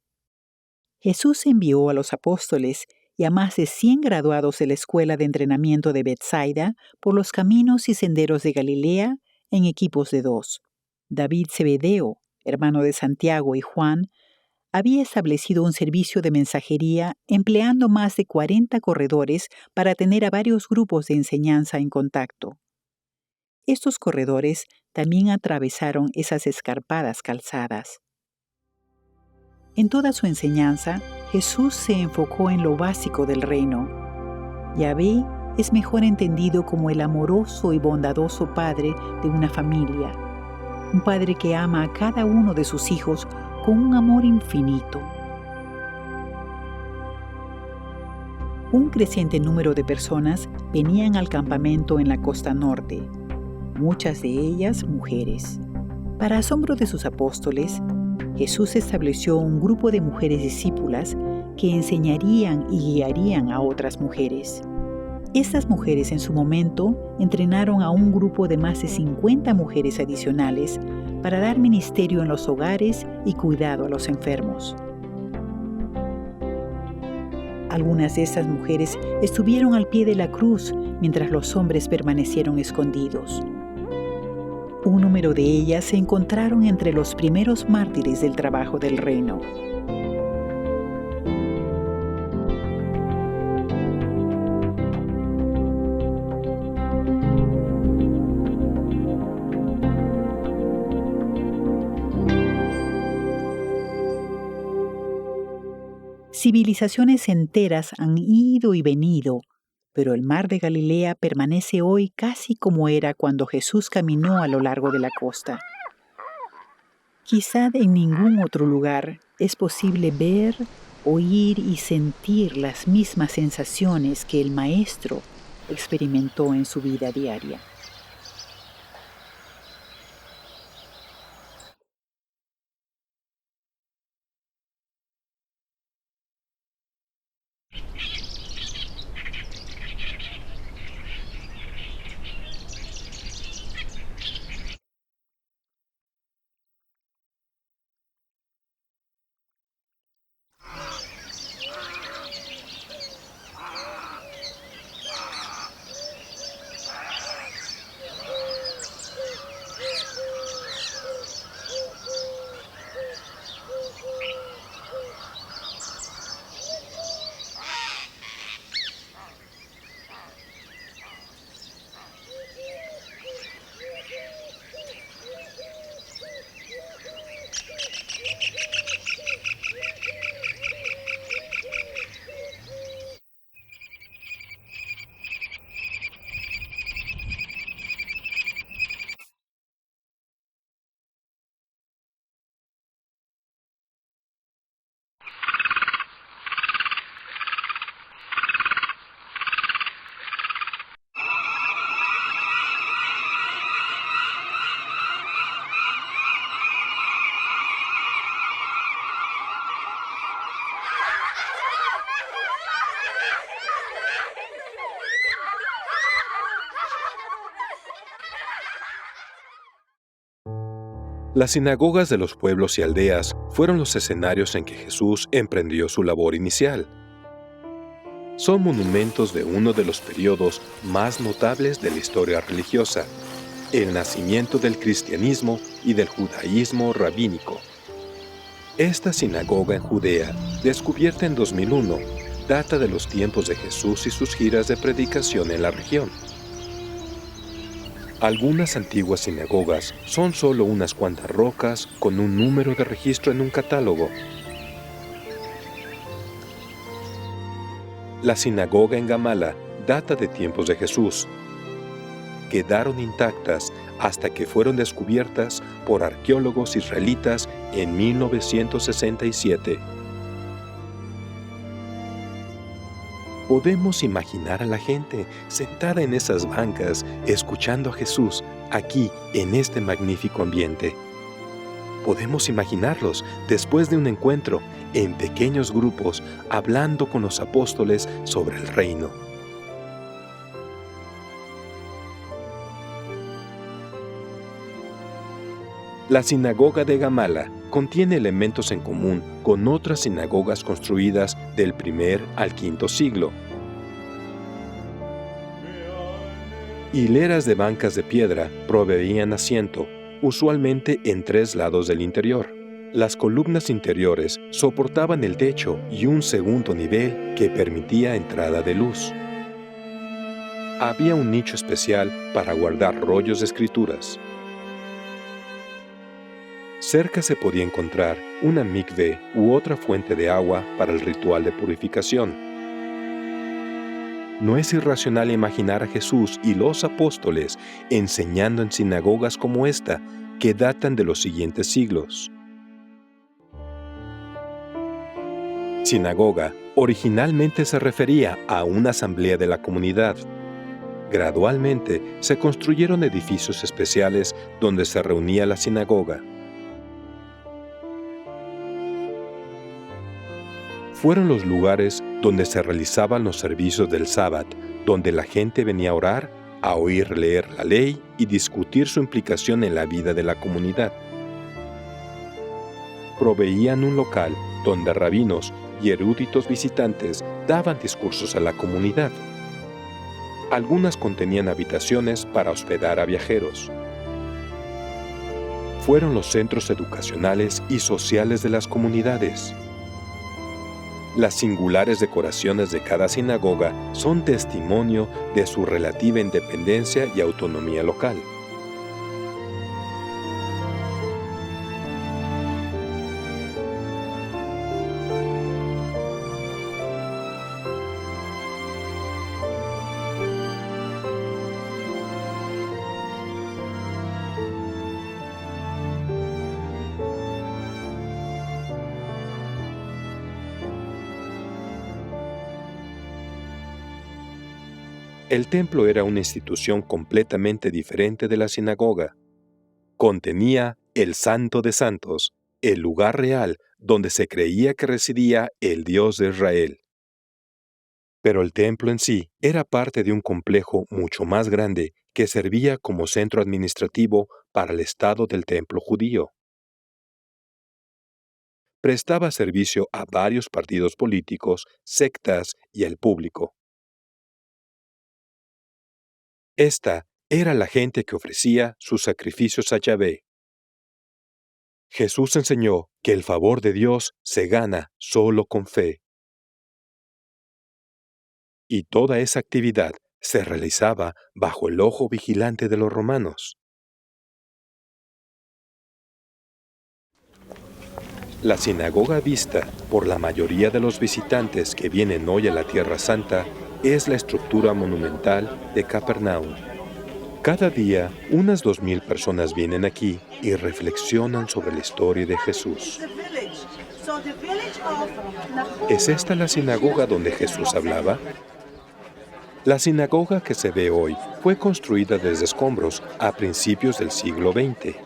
Jesús envió a los apóstoles y a más de 100 graduados de la escuela de entrenamiento de Betsaida por los caminos y senderos de Galilea en equipos de 2. David Zebedeo, hermano de Santiago y Juan, había establecido un servicio de mensajería empleando más de 40 corredores para tener a varios grupos de enseñanza en contacto. Estos corredores también atravesaron esas escarpadas calzadas. En toda su enseñanza, Jesús se enfocó en lo básico del reino. Yahvé es mejor entendido como el amoroso y bondadoso padre de una familia, un padre que ama a cada uno de sus hijos con un amor infinito. Un creciente número de personas venían al campamento en la costa norte, muchas de ellas mujeres. Para asombro de sus apóstoles, Jesús estableció un grupo de mujeres discípulas que enseñarían y guiarían a otras mujeres. Estas mujeres en su momento entrenaron a un grupo de más de 50 mujeres adicionales para dar ministerio en los hogares y cuidado a los enfermos. Algunas de estas mujeres estuvieron al pie de la cruz mientras los hombres permanecieron escondidos. Un número de ellas se encontraron entre los primeros mártires del trabajo del reino. Civilizaciones enteras han ido y venido, pero el mar de Galilea permanece hoy casi como era cuando Jesús caminó a lo largo de la costa. Quizá en ningún otro lugar es posible ver, oír y sentir las mismas sensaciones que el Maestro experimentó en su vida diaria. Las sinagogas de los pueblos y aldeas fueron los escenarios en que Jesús emprendió su labor inicial. Son monumentos de uno de los periodos más notables de la historia religiosa, el nacimiento del cristianismo y del judaísmo rabínico. Esta sinagoga en Judea, descubierta en 2001, data de los tiempos de Jesús y sus giras de predicación en la región. Algunas antiguas sinagogas son solo unas cuantas rocas con un número de registro en un catálogo. La sinagoga en Gamala data de tiempos de Jesús. Quedaron intactas hasta que fueron descubiertas por arqueólogos israelitas en 1967. Podemos imaginar a la gente sentada en esas bancas, escuchando a Jesús aquí, en este magnífico ambiente. Podemos imaginarlos después de un encuentro, en pequeños grupos, hablando con los apóstoles sobre el reino. La sinagoga de Gamala contiene elementos en común con otras sinagogas construidas del I al V siglo. Hileras de bancas de piedra proveían asiento, usualmente en 3 lados del interior. Las columnas interiores soportaban el techo y un segundo nivel que permitía entrada de luz. Había un nicho especial para guardar rollos de escrituras. Cerca se podía encontrar una mikve u otra fuente de agua para el ritual de purificación. No es irracional imaginar a Jesús y los apóstoles enseñando en sinagogas como esta, que datan de los siguientes siglos. Sinagoga originalmente se refería a una asamblea de la comunidad. Gradualmente se construyeron edificios especiales donde se reunía la sinagoga. Fueron los lugares donde se realizaban los servicios del sábado, donde la gente venía a orar, a oír leer la ley y discutir su implicación en la vida de la comunidad. Proveían un local donde rabinos y eruditos visitantes daban discursos a la comunidad. Algunas contenían habitaciones para hospedar a viajeros. Fueron los centros educacionales y sociales de las comunidades. Las singulares decoraciones de cada sinagoga son testimonio de su relativa independencia y autonomía local. El templo era una institución completamente diferente de la sinagoga. Contenía el Santo de Santos, el lugar real donde se creía que residía el Dios de Israel. Pero el templo en sí era parte de un complejo mucho más grande que servía como centro administrativo para el Estado del templo judío. Prestaba servicio a varios partidos políticos, sectas y al público. Esta era la gente que ofrecía sus sacrificios a Yahvé. Jesús enseñó que el favor de Dios se gana solo con fe. Y toda esa actividad se realizaba bajo el ojo vigilante de los romanos. La sinagoga vista por la mayoría de los visitantes que vienen hoy a la Tierra Santa es la estructura monumental de Capernaum. Cada día, unas 2,000 personas vienen aquí y reflexionan sobre la historia de Jesús. ¿Es esta la sinagoga donde Jesús hablaba? La sinagoga que se ve hoy fue construida desde escombros a principios del siglo XX.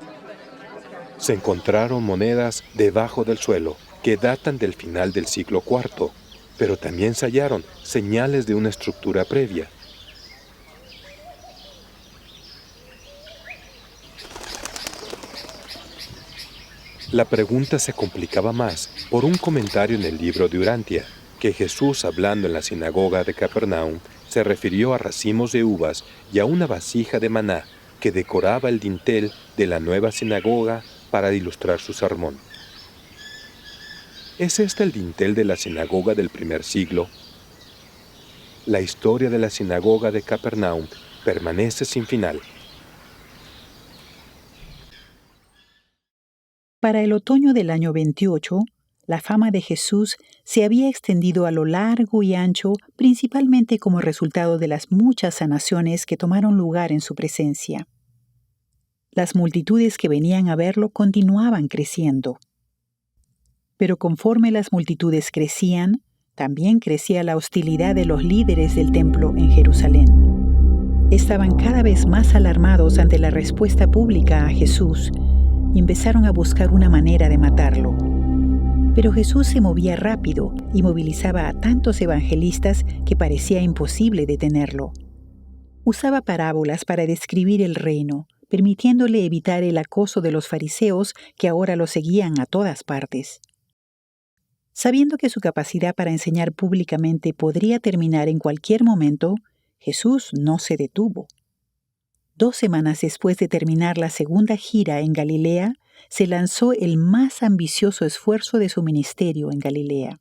Se encontraron monedas debajo del suelo que datan del final del siglo IV, pero también se hallaron señales de una estructura previa. La pregunta se complicaba más por un comentario en el libro de Urantia, que Jesús, hablando en la sinagoga de Capernaum, se refirió a racimos de uvas y a una vasija de maná que decoraba el dintel de la nueva sinagoga para ilustrar su sermón. ¿Es este el dintel de la sinagoga del primer siglo? La historia de la sinagoga de Capernaum permanece sin final. Para el otoño del año 28, la fama de Jesús se había extendido a lo largo y ancho, principalmente como resultado de las muchas sanaciones que tomaron lugar en su presencia. Las multitudes que venían a verlo continuaban creciendo. Pero conforme las multitudes crecían, también crecía la hostilidad de los líderes del templo en Jerusalén. Estaban cada vez más alarmados ante la respuesta pública a Jesús y empezaron a buscar una manera de matarlo. Pero Jesús se movía rápido y movilizaba a tantos evangelistas que parecía imposible detenerlo. Usaba parábolas para describir el reino, permitiéndole evitar el acoso de los fariseos que ahora lo seguían a todas partes. Sabiendo que su capacidad para enseñar públicamente podría terminar en cualquier momento, Jesús no se detuvo. 2 semanas después de terminar la segunda gira en Galilea, se lanzó el más ambicioso esfuerzo de su ministerio en Galilea.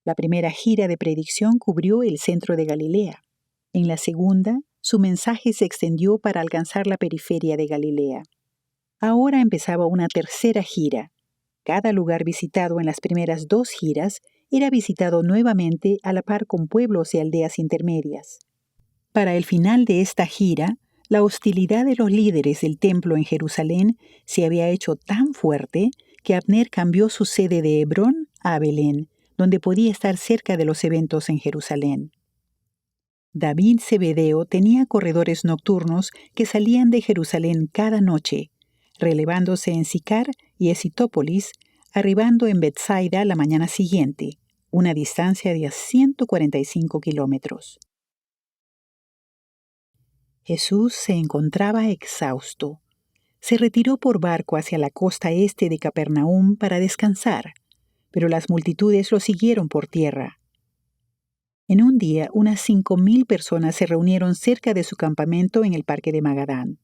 La primera gira de predicción cubrió el centro de Galilea. En la segunda, su mensaje se extendió para alcanzar la periferia de Galilea. Ahora empezaba una tercera gira. Cada lugar visitado en las primeras 2 giras era visitado nuevamente a la par con pueblos y aldeas intermedias. Para el final de esta gira, la hostilidad de los líderes del templo en Jerusalén se había hecho tan fuerte que Abner cambió su sede de Hebrón a Belén, donde podía estar cerca de los eventos en Jerusalén. David Zebedeo tenía corredores nocturnos que salían de Jerusalén cada noche, relevándose en Sicar y Esitópolis, arribando en Betsaida la mañana siguiente, una distancia de 145 kilómetros. Jesús se encontraba exhausto. Se retiró por barco hacia la costa este de Capernaum para descansar, pero las multitudes lo siguieron por tierra. En un día, unas 5,000 personas se reunieron cerca de su campamento en el parque de Magadán.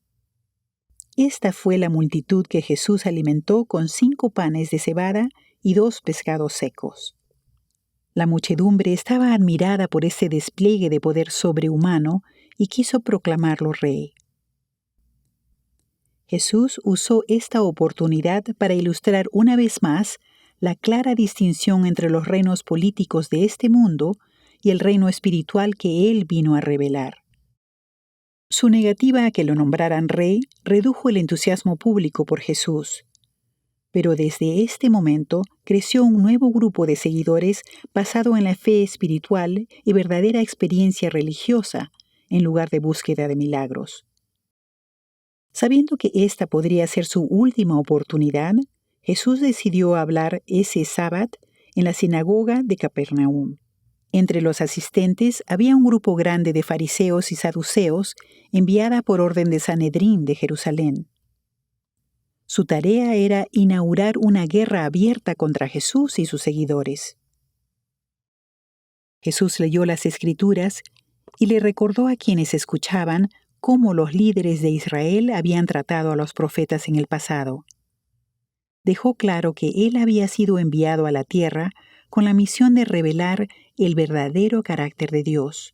Esta fue la multitud que Jesús alimentó con 5 panes de cebada y 2 pescados secos. La muchedumbre estaba admirada por ese despliegue de poder sobrehumano y quiso proclamarlo rey. Jesús usó esta oportunidad para ilustrar una vez más la clara distinción entre los reinos políticos de este mundo y el reino espiritual que Él vino a revelar. Su negativa a que lo nombraran rey redujo el entusiasmo público por Jesús. Pero desde este momento creció un nuevo grupo de seguidores basado en la fe espiritual y verdadera experiencia religiosa, en lugar de búsqueda de milagros. Sabiendo que esta podría ser su última oportunidad, Jesús decidió hablar ese sábado en la sinagoga de Capernaum. Entre los asistentes había un grupo grande de fariseos y saduceos enviada por orden de Sanedrín de Jerusalén. Su tarea era inaugurar una guerra abierta contra Jesús y sus seguidores. Jesús leyó las Escrituras y le recordó a quienes escuchaban cómo los líderes de Israel habían tratado a los profetas en el pasado. Dejó claro que él había sido enviado a la tierra con la misión de revelar el verdadero carácter de Dios,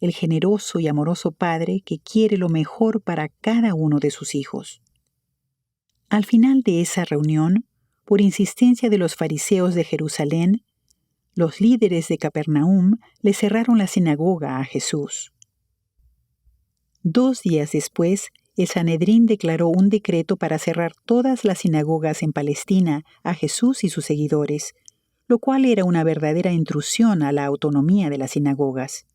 el generoso y amoroso Padre que quiere lo mejor para cada uno de sus hijos. Al final de esa reunión, por insistencia de los fariseos de Jerusalén, los líderes de Capernaum le cerraron la sinagoga a Jesús. 2 días después, el Sanedrín declaró un decreto para cerrar todas las sinagogas en Palestina a Jesús y sus seguidores, lo cual era una verdadera intrusión a la autonomía de las sinagogas.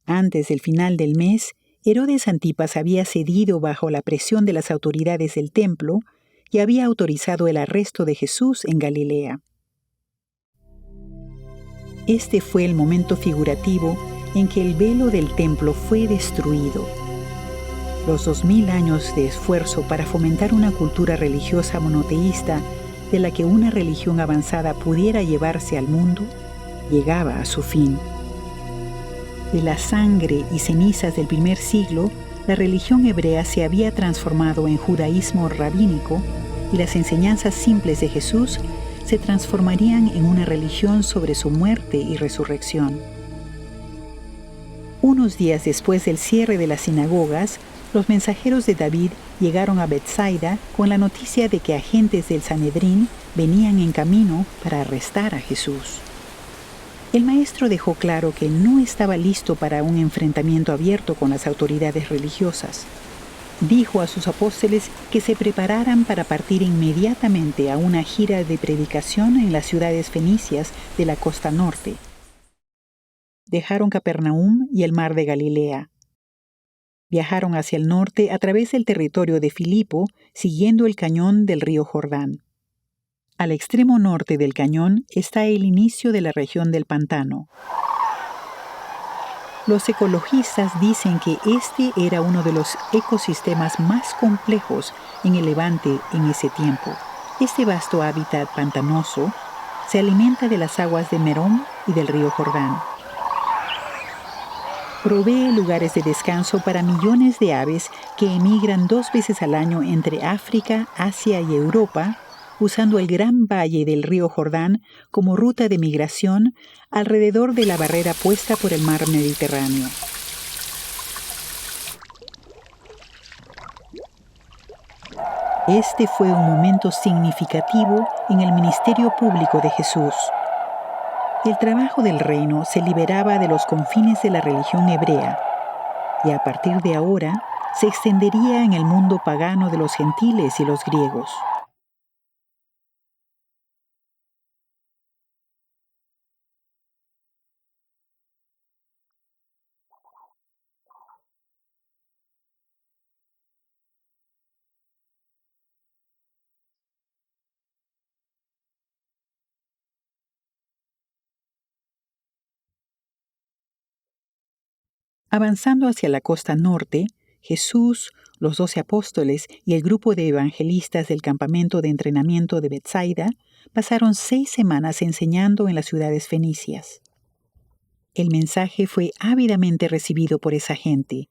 Antes del final del mes, Herodes Antipas había cedido bajo la presión de las autoridades del templo y había autorizado el arresto de Jesús en Galilea. Este fue el momento figurativo en que el velo del templo fue destruido. Los 2000 años de esfuerzo para fomentar una cultura religiosa monoteísta de la que una religión avanzada pudiera llevarse al mundo, llegaba a su fin. De la sangre y cenizas del primer siglo, la religión hebrea se había transformado en judaísmo rabínico y las enseñanzas simples de Jesús se transformarían en una religión sobre su muerte y resurrección. Unos días después del cierre de las sinagogas, los mensajeros de David llegaron a Betsaida con la noticia de que agentes del Sanedrín venían en camino para arrestar a Jesús. El maestro dejó claro que no estaba listo para un enfrentamiento abierto con las autoridades religiosas. Dijo a sus apóstoles que se prepararan para partir inmediatamente a una gira de predicación en las ciudades fenicias de la costa norte. Dejaron Capernaum y el mar de Galilea. Viajaron hacia el norte a través del territorio de Filipo, siguiendo el cañón del río Jordán. Al extremo norte del cañón está el inicio de la región del pantano. Los ecologistas dicen que este era uno de los ecosistemas más complejos en el Levante en ese tiempo. Este vasto hábitat pantanoso se alimenta de las aguas de Merom y del río Jordán. Provee lugares de descanso para millones de aves que emigran 2 veces al año entre África, Asia y Europa, usando el gran valle del río Jordán como ruta de migración alrededor de la barrera puesta por el mar Mediterráneo. Este fue un momento significativo en el ministerio público de Jesús. El trabajo del reino se liberaba de los confines de la religión hebrea y a partir de ahora se extendería en el mundo pagano de los gentiles y los griegos. Avanzando hacia la costa norte, Jesús, los 12 apóstoles y el grupo de evangelistas del campamento de entrenamiento de Betsaida pasaron 6 semanas enseñando en las ciudades fenicias. El mensaje fue ávidamente recibido por esa gente.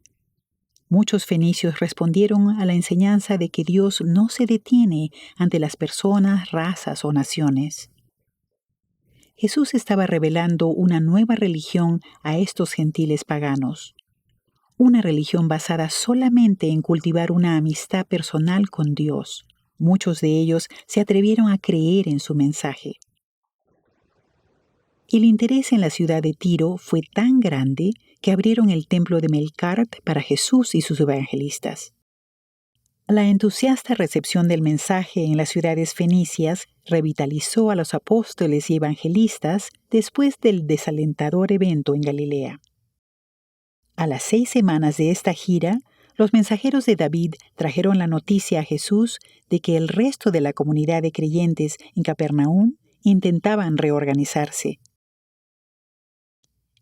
Muchos fenicios respondieron a la enseñanza de que Dios no se detiene ante las personas, razas o naciones. Jesús estaba revelando una nueva religión a estos gentiles paganos. Una religión basada solamente en cultivar una amistad personal con Dios. Muchos de ellos se atrevieron a creer en su mensaje. El interés en la ciudad de Tiro fue tan grande que abrieron el templo de Melkart para Jesús y sus evangelistas. La entusiasta recepción del mensaje en las ciudades fenicias revitalizó a los apóstoles y evangelistas después del desalentador evento en Galilea. A las 6 semanas de esta gira, los mensajeros de David trajeron la noticia a Jesús de que el resto de la comunidad de creyentes en Capernaum intentaban reorganizarse.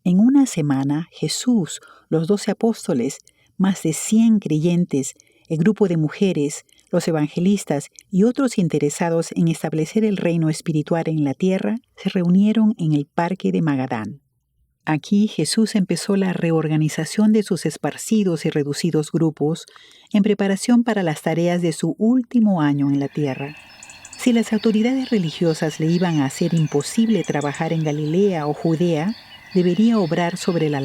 En una semana, Jesús, los 12 apóstoles, más de 100 creyentes, el grupo de mujeres, los evangelistas y otros interesados en establecer el reino espiritual en la tierra, se reunieron en el parque de Magadán. Aquí Jesús empezó la reorganización de sus esparcidos y reducidos grupos en preparación para las tareas de su último año en la tierra. Si las autoridades religiosas le iban a hacer imposible trabajar en Galilea o Judea, debería obrar sobre la